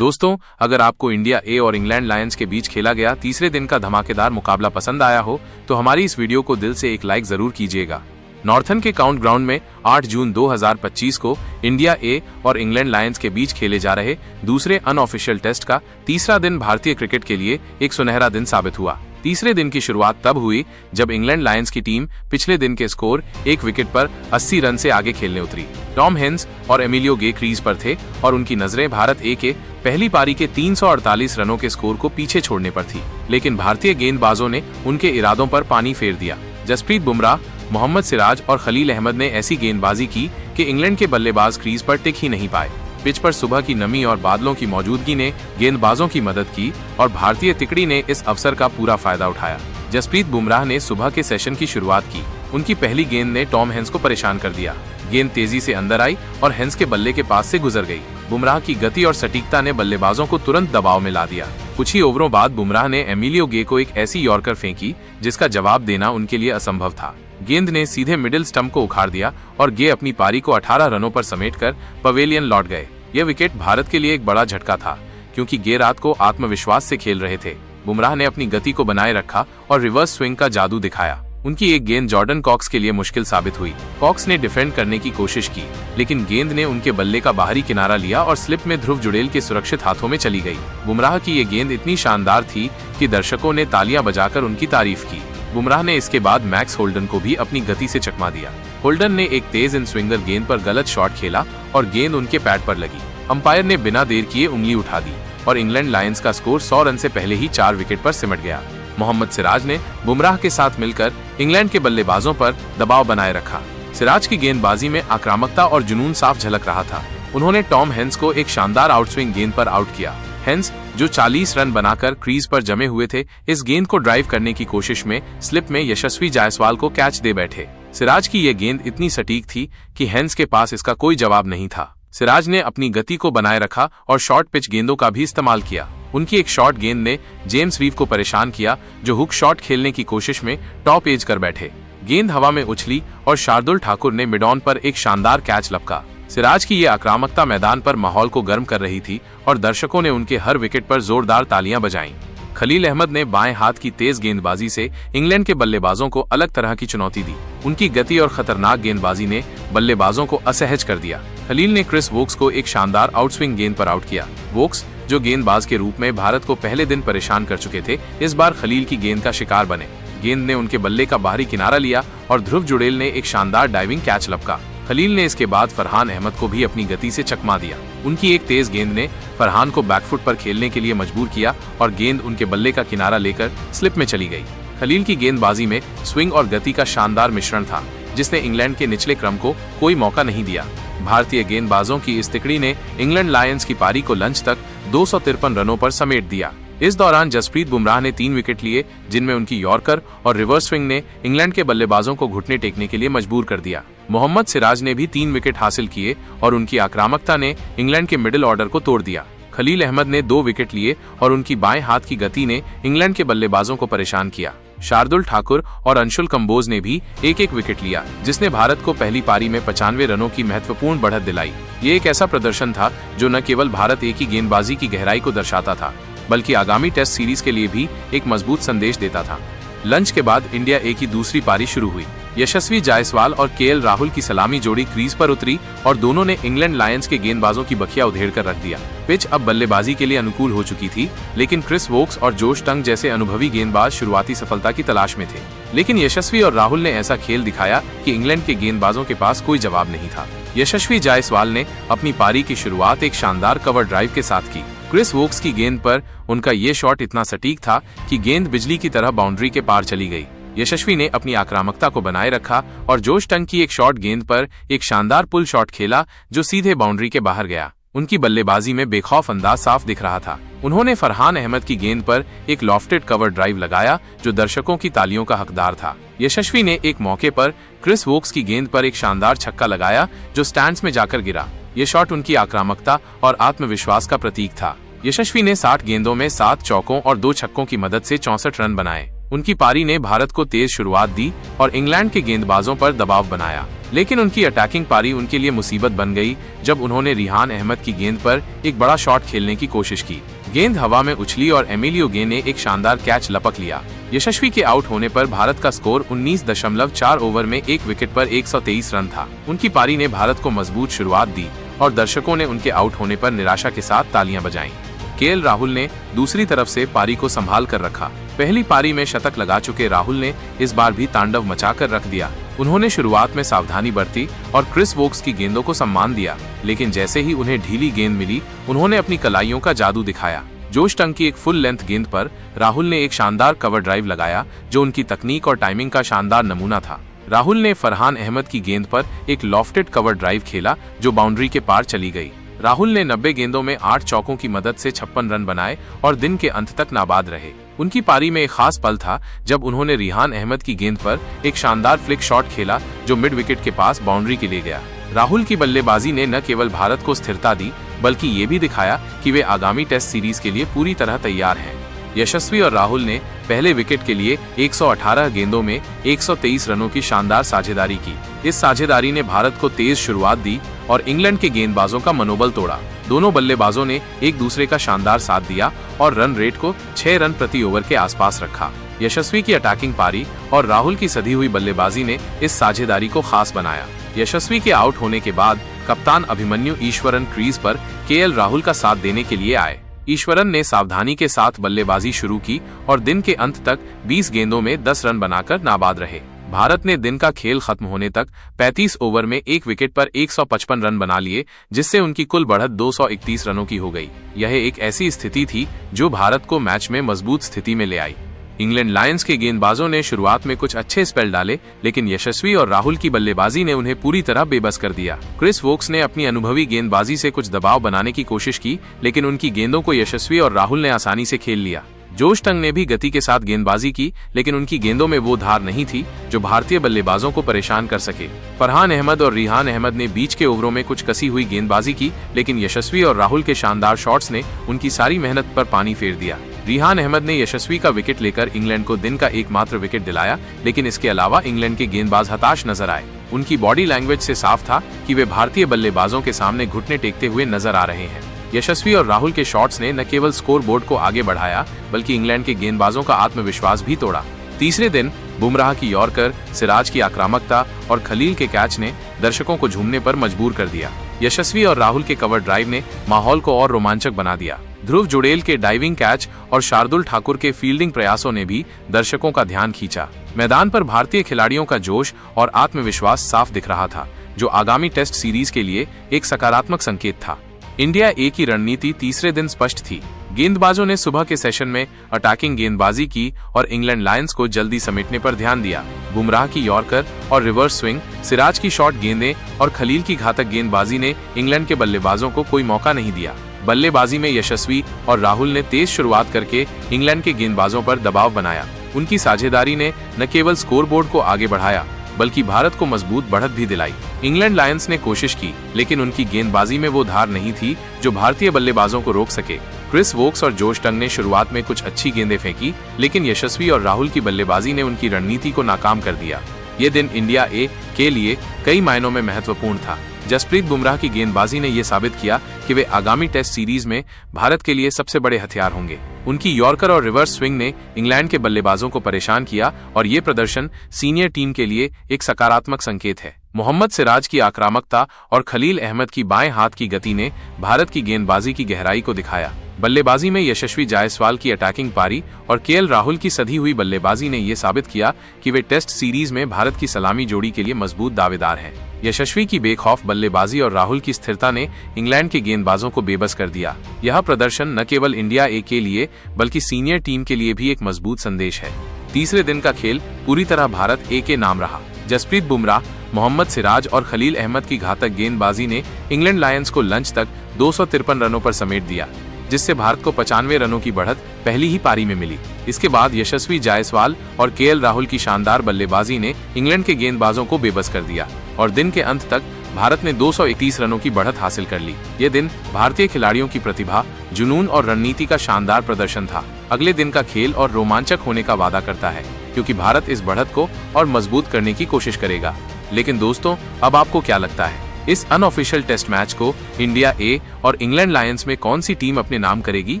दोस्तों, अगर आपको इंडिया ए और इंग्लैंड लायंस के बीच खेला गया तीसरे दिन का धमाकेदार मुकाबला पसंद आया हो तो हमारी इस वीडियो को दिल से एक लाइक जरूर कीजिएगा। नॉर्थन के काउंट ग्राउंड में 8 जून 2025 को इंडिया ए और इंग्लैंड लायंस के बीच खेले जा रहे दूसरे अनऑफिशियल टेस्ट का तीसरा दिन भारतीय क्रिकेट के लिए एक सुनहरा दिन साबित हुआ। तीसरे दिन की शुरुआत तब हुई जब इंग्लैंड लायंस की टीम पिछले दिन के स्कोर 1 विकेट पर 80 रन से आगे खेलने उतरी। टॉम हेंस और एमिलियो गे क्रीज पर थे और उनकी नजरें भारत ए के पहली पारी के 348 रनों के स्कोर को पीछे छोड़ने पर थी, लेकिन भारतीय गेंदबाजों ने उनके इरादों पर पानी फेर दिया। जसप्रीत बुमराह, मोहम्मद सिराज और खलील अहमद ने ऐसी गेंदबाजी की कि इंग्लैंड के बल्लेबाज क्रीज पर टिक ही नहीं पाए। पिच पर सुबह की नमी और बादलों की मौजूदगी ने गेंदबाजों की मदद की और भारतीय तिकड़ी ने इस अवसर का पूरा फायदा उठाया। जसप्रीत बुमराह ने सुबह के सेशन की शुरुआत की। उनकी पहली गेंद ने टॉम हेंस को परेशान कर दिया। गेंद तेजी से अंदर आई और हेंस के बल्ले के पास से गुजर गई। बुमराह की गति और सटीकता ने बल्लेबाजों को तुरंत दबाव में ला दिया। कुछ ही ओवरों बाद बुमराह ने एमिलियो गे को एक ऐसी यॉर्कर फेंकी जिसका जवाब देना उनके लिए असंभव था। गेंद ने सीधे मिडिल स्टंप को उखाड़ दिया और गे अपनी पारी को 18 रनों पर समेटकर पवेलियन लौट गए। यह विकेट भारत के लिए एक बड़ा झटका था क्योंकि गे रात को आत्मविश्वास से खेल रहे थे। बुमराह ने अपनी गति को बनाए रखा और रिवर्स स्विंग का जादू दिखाया। उनकी एक गेंद जॉर्डन कॉक्स के लिए मुश्किल साबित हुई। कॉक्स ने डिफेंड करने की कोशिश की, लेकिन गेंद ने उनके बल्ले का बाहरी किनारा लिया और स्लिप में ध्रुव जुड़ेल के सुरक्षित हाथों में चली गई। बुमराह की ये गेंद इतनी शानदार थी कि दर्शकों ने तालियां बजाकर उनकी तारीफ की। बुमराह ने इसके बाद मैक्स होल्डन को भी अपनी गति से चकमा दिया। होल्डन ने एक तेज इन स्विंगर गेंद पर गलत शॉट खेला और गेंद उनके पैड पर लगी। अंपायर ने बिना देर किए उंगली उठा दी और इंग्लैंड लायंस का स्कोर 100 रन से पहले ही 4 विकेट पर सिमट गया। मोहम्मद सिराज ने बुमराह के साथ मिलकर इंग्लैंड के बल्लेबाजों पर दबाव बनाए रखा। सिराज की गेंदबाजी में आक्रामकता और जुनून साफ झलक रहा था। उन्होंने टॉम हेंस को एक शानदार आउटस्विंग गेंद पर आउट किया। हेंस, जो 40 रन बनाकर क्रीज पर जमे हुए थे, इस गेंद को ड्राइव करने की कोशिश में स्लिप में यशस्वी जायसवाल को कैच दे बैठे। सिराज की यह गेंद इतनी सटीक थी कि हेंस के पास इसका कोई जवाब नहीं था। सिराज ने अपनी गति को बनाए रखा और शॉर्ट पिच गेंदों का भी इस्तेमाल किया। उनकी एक शॉर्ट गेंद ने जेम्स रीव को परेशान किया, जो हुक शॉट खेलने की कोशिश में टॉप एज कर बैठे। गेंद हवा में उछली और शार्दुल ठाकुर ने मिड ऑन पर एक शानदार कैच लपका। सिराज की यह आक्रामकता मैदान पर माहौल को गर्म कर रही थी और दर्शकों ने उनके हर विकेट पर जोरदार तालियां बजाईं। खलील अहमद ने बाएं हाथ की तेज गेंदबाजी से इंग्लैंड के बल्लेबाजों को अलग तरह की चुनौती दी। उनकी गति और खतरनाक गेंदबाजी ने बल्लेबाजों को असहज कर दिया। खलील ने क्रिस वोक्स को एक शानदार आउटस्विंग गेंद पर आउट किया। वोक्स, जो गेंदबाज के रूप में भारत को पहले दिन परेशान कर चुके थे, इस बार खलील की गेंद का शिकार बने। गेंद ने उनके बल्ले का बाहरी किनारा लिया और ध्रुव जुड़ेल ने एक शानदार डाइविंग कैच लपका। खलील ने इसके बाद फरहान अहमद को भी अपनी गति से चकमा दिया। उनकी एक तेज गेंद ने फरहान को बैकफुट पर खेलने के लिए मजबूर किया और गेंद उनके बल्ले का किनारा लेकर स्लिप में चली गई। खलील की गेंदबाजी में स्विंग और गति का शानदार मिश्रण था, जिसने इंग्लैंड के निचले क्रम को कोई मौका नहीं दिया। भारतीय गेंदबाजों की इस तिकड़ी ने इंग्लैंड लायंस की पारी को लंच तक 253 रनों पर समेट दिया। इस दौरान जसप्रीत बुमराह ने 3 विकेट लिए, जिनमें उनकी यॉर्कर और रिवर्स स्विंग ने इंग्लैंड के बल्लेबाजों को घुटने टेकने के लिए मजबूर कर दिया। मोहम्मद सिराज ने भी 3 विकेट हासिल किए और उनकी आक्रामकता ने इंग्लैंड के मिडिल ऑर्डर को तोड़ दिया। खलील अहमद ने 2 विकेट लिए और उनकी बाएं हाथ की गति ने इंग्लैंड के बल्लेबाजों को परेशान किया। शार्दुल ठाकुर और अंशुल कंबोज ने भी एक विकेट लिया, जिसने भारत को पहली पारी में 95 रनों की महत्वपूर्ण बढ़त दिलाई। ये एक ऐसा प्रदर्शन था जो न केवल भारत ए की गेंदबाजी की गहराई को दर्शाता था, बल्कि आगामी टेस्ट सीरीज के लिए भी एक मजबूत संदेश देता था। लंच के बाद इंडिया ए की दूसरी पारी शुरू हुई। यशस्वी जायसवाल और केएल राहुल की सलामी जोड़ी क्रीज पर उतरी और दोनों ने इंग्लैंड लायंस के गेंदबाजों की बखिया उधेड़ कर रख दिया। पिच अब बल्लेबाजी के लिए अनुकूल हो चुकी थी, लेकिन क्रिस वोक्स और जोश टंग जैसे अनुभवी गेंदबाज शुरुआती सफलता की तलाश में थे। लेकिन यशस्वी और राहुल ने ऐसा खेल दिखाया कि इंग्लैंड के गेंदबाजों के पास कोई जवाब नहीं था। यशस्वी जायसवाल ने अपनी पारी की शुरुआत एक शानदार कवर ड्राइव के साथ की। क्रिस वोक्स की गेंद पर उनका ये शॉट इतना सटीक था कि गेंद बिजली की तरह बाउंड्री के पार चली गई। यशस्वी ने अपनी आक्रामकता को बनाए रखा और जोश टंग की एक शॉर्ट गेंद पर एक शानदार पुल शॉट खेला, जो सीधे बाउंड्री के बाहर गया। उनकी बल्लेबाजी में बेखौफ अंदाज साफ दिख रहा था। उन्होंने फरहान अहमद की गेंद पर एक लॉफ्टेड कवर ड्राइव लगाया, जो दर्शकों की तालियों का हकदार था। यशस्वी ने एक मौके पर क्रिस वोक्स की गेंद पर एक शानदार छक्का लगाया, जो स्टैंड्स में जाकर गिरा। ये शॉट उनकी आक्रामकता और आत्मविश्वास का प्रतीक था। यशस्वी ने 60 गेंदों में 7 चौकों और 2 छक्कों की मदद से 64 रन बनाए। उनकी पारी ने भारत को तेज शुरुआत दी और इंग्लैंड के गेंदबाजों पर दबाव बनाया। लेकिन उनकी अटैकिंग पारी उनके लिए मुसीबत बन गई जब उन्होंने रिहान अहमद की गेंद पर एक बड़ा शॉट खेलने की कोशिश की। गेंद हवा में उछली और एमिलियो गे ने एक शानदार कैच लपक लिया। यशस्वी के आउट होने पर भारत का स्कोर 19.4 ओवर में एक विकेट पर 123 रन था। उनकी पारी ने भारत को मजबूत शुरुआत दी और दर्शकों ने उनके आउट होने पर निराशा के साथ तालियां बजाईं। केएल राहुल ने दूसरी तरफ से पारी को संभाल कर रखा। पहली पारी में शतक लगा चुके राहुल ने इस बार भी तांडव मचाकर रख दिया। उन्होंने शुरुआत में सावधानी बरती और क्रिस वोक्स की गेंदों को सम्मान दिया, लेकिन जैसे ही उन्हें ढीली गेंद मिली उन्होंने अपनी कलाइयों का जादू दिखाया। जोश टंग की एक फुल लेंथ गेंद पर राहुल ने एक शानदार कवर ड्राइव लगाया जो उनकी तकनीक और टाइमिंग का शानदार नमूना था। राहुल ने फरहान अहमद की गेंद पर एक लॉफ्टेड कवर ड्राइव खेला जो बाउंड्री के पार चली गई। राहुल ने 90 गेंदों में 8 चौकों की मदद से 56 रन बनाए और दिन के अंत तक नाबाद रहे। उनकी पारी में एक खास पल था जब उन्होंने रिहान अहमद की गेंद पर एक शानदार फ्लिक शॉट खेला जो मिड विकेट के पास बाउंड्री के लिए गया। राहुल की बल्लेबाजी ने न केवल भारत को स्थिरता दी बल्कि ये भी दिखाया कि वे आगामी टेस्ट सीरीज के लिए पूरी तरह तैयार हैं। यशस्वी और राहुल ने पहले विकेट के लिए 118 गेंदों में 123 रनों की शानदार साझेदारी की। इस साझेदारी ने भारत को तेज शुरुआत दी और इंग्लैंड के गेंदबाजों का मनोबल तोड़ा। दोनों बल्लेबाजों ने एक दूसरे का शानदार साथ दिया और रन रेट को 6 रन प्रति ओवर के आसपास रखा। यशस्वी की अटैकिंग पारी और राहुल की सधी हुई बल्लेबाजी ने इस साझेदारी को खास बनाया। यशस्वी के आउट होने के बाद कप्तान अभिमन्यु ईश्वरन क्रीज पर केएल राहुल का साथ देने के लिए आए। ईश्वरन ने सावधानी के साथ बल्लेबाजी शुरू की और दिन के अंत तक 20 गेंदों में 10 रन बनाकर नाबाद रहे। भारत ने दिन का खेल खत्म होने तक 35 ओवर में एक विकेट पर 155 रन बना लिए, जिससे उनकी कुल बढ़त 231 रनों की हो गई। यह एक ऐसी स्थिति थी जो भारत को मैच में मजबूत स्थिति में ले आई। इंग्लैंड लायंस के गेंदबाजों ने शुरुआत में कुछ अच्छे स्पेल डाले, लेकिन यशस्वी और राहुल की बल्लेबाजी ने उन्हें पूरी तरह बेबस कर दिया। क्रिस वोक्स ने अपनी अनुभवी गेंदबाजी से कुछ दबाव बनाने की कोशिश की, लेकिन उनकी गेंदों को यशस्वी और राहुल ने आसानी से खेल लिया। जोश टंग ने भी गति के साथ गेंदबाजी की, लेकिन उनकी गेंदों में वो धार नहीं थी जो भारतीय बल्लेबाजों को परेशान कर सके। फरहान अहमद और रिहान अहमद ने बीच के ओवरों में कुछ कसी हुई गेंदबाजी की, लेकिन यशस्वी और राहुल के शानदार शॉट्स ने उनकी सारी मेहनत पर पानी फेर दिया। रिहान अहमद ने यशस्वी का विकेट लेकर इंग्लैंड को दिन का एकमात्र विकेट दिलाया, लेकिन इसके अलावा इंग्लैंड के गेंदबाज हताश नजर आए। उनकी बॉडी लैंग्वेज से साफ था कि वे भारतीय बल्लेबाजों के सामने घुटने टेकते हुए नजर आ रहे हैं। यशस्वी और राहुल के शॉट्स ने न केवल स्कोर बोर्ड को आगे बढ़ाया बल्कि इंग्लैंड के गेंदबाजों का आत्मविश्वास भी तोड़ा। तीसरे दिन बुमराह की यॉर्कर, सिराज की आक्रामकता और खलील के कैच ने दर्शकों को झूमने पर मजबूर कर दिया। यशस्वी और राहुल के कवर ड्राइव ने माहौल को और रोमांचक बना दिया। ध्रुव जुड़ेल के डाइविंग कैच और शार्दुल ठाकुर के फील्डिंग प्रयासों ने भी दर्शकों का ध्यान खींचा। मैदान पर भारतीय खिलाड़ियों का जोश और आत्मविश्वास साफ दिख रहा था, जो आगामी टेस्ट सीरीज के लिए एक सकारात्मक संकेत था। इंडिया ए की रणनीति तीसरे दिन स्पष्ट थी। गेंदबाजों ने सुबह के सेशन में अटैकिंग गेंदबाजी की और इंग्लैंड लायंस को जल्दी समेटने पर ध्यान दिया। बुमराह की यॉर्कर और रिवर्स स्विंग, सिराज की शॉर्ट गेंदें और खलील की घातक गेंदबाजी ने इंग्लैंड के बल्लेबाजों को कोई मौका नहीं दिया। बल्लेबाजी में यशस्वी और राहुल ने तेज शुरुआत करके इंग्लैंड के गेंदबाजों पर दबाव बनाया। उनकी साझेदारी ने न केवल स्कोरबोर्ड को आगे बढ़ाया बल्कि भारत को मजबूत बढ़त भी दिलाई। इंग्लैंड लायंस ने कोशिश की, लेकिन उनकी गेंदबाजी में वो धार नहीं थी जो भारतीय बल्लेबाजों को रोक सके। क्रिस वोक्स और जोश टंग ने शुरुआत में कुछ अच्छी गेंदें फेंकी, लेकिन यशस्वी और राहुल की बल्लेबाजी ने उनकी रणनीति को नाकाम कर दिया। ये दिन इंडिया ए के लिए कई मायनों में महत्वपूर्ण था। जसप्रीत बुमराह की गेंदबाजी ने यह साबित किया कि वे आगामी टेस्ट सीरीज में भारत के लिए सबसे बड़े हथियार होंगे। उनकी यॉर्कर और रिवर्स स्विंग ने इंग्लैंड के बल्लेबाजों को परेशान किया और ये प्रदर्शन सीनियर टीम के लिए एक सकारात्मक संकेत है। मोहम्मद सिराज की आक्रामकता और खलील अहमद की बाएं हाथ की गति ने भारत की गेंदबाजी की गहराई को दिखाया। बल्लेबाजी में यशस्वी जायसवाल की अटैकिंग पारी और केएल राहुल की सधी हुई बल्लेबाजी ने यह साबित किया कि वे टेस्ट सीरीज में भारत की सलामी जोड़ी के लिए मजबूत दावेदार हैं। यशस्वी की बेखौफ बल्लेबाजी और राहुल की स्थिरता ने इंग्लैंड के गेंदबाजों को बेबस कर दिया। यह प्रदर्शन न केवल इंडिया ए के लिए बल्कि सीनियर टीम के लिए भी एक मजबूत संदेश है। तीसरे दिन का खेल पूरी तरह भारत ए के नाम रहा। जसप्रीत बुमराह, मोहम्मद सिराज और खलील अहमद की घातक गेंदबाजी ने इंग्लैंड लायंस को लंच तक 253 रनों पर समेट दिया, जिससे भारत को 95 रनों की बढ़त पहली ही पारी में मिली। इसके बाद यशस्वी जायसवाल और केएल राहुल की शानदार बल्लेबाजी ने इंग्लैंड के गेंदबाजों को बेबस कर दिया और दिन के अंत तक भारत ने 231 रनों की बढ़त हासिल कर ली। ये दिन भारतीय खिलाड़ियों की प्रतिभा, जुनून और रणनीति का शानदार प्रदर्शन था। अगले दिन का खेल और रोमांचक होने का वादा करता है, क्योंकि भारत इस बढ़त को और मजबूत करने की कोशिश करेगा। लेकिन दोस्तों, अब आपको क्या लगता है, इस अनऑफिशियल टेस्ट मैच को इंडिया ए और इंग्लैंड लायंस में कौन सी टीम अपने नाम करेगी?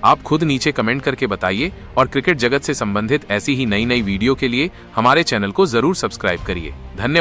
आप खुद नीचे कमेंट करके बताइए और क्रिकेट जगत से संबंधित ऐसी ही नई वीडियो के लिए हमारे चैनल को जरूर सब्सक्राइब करिए। धन्यवाद।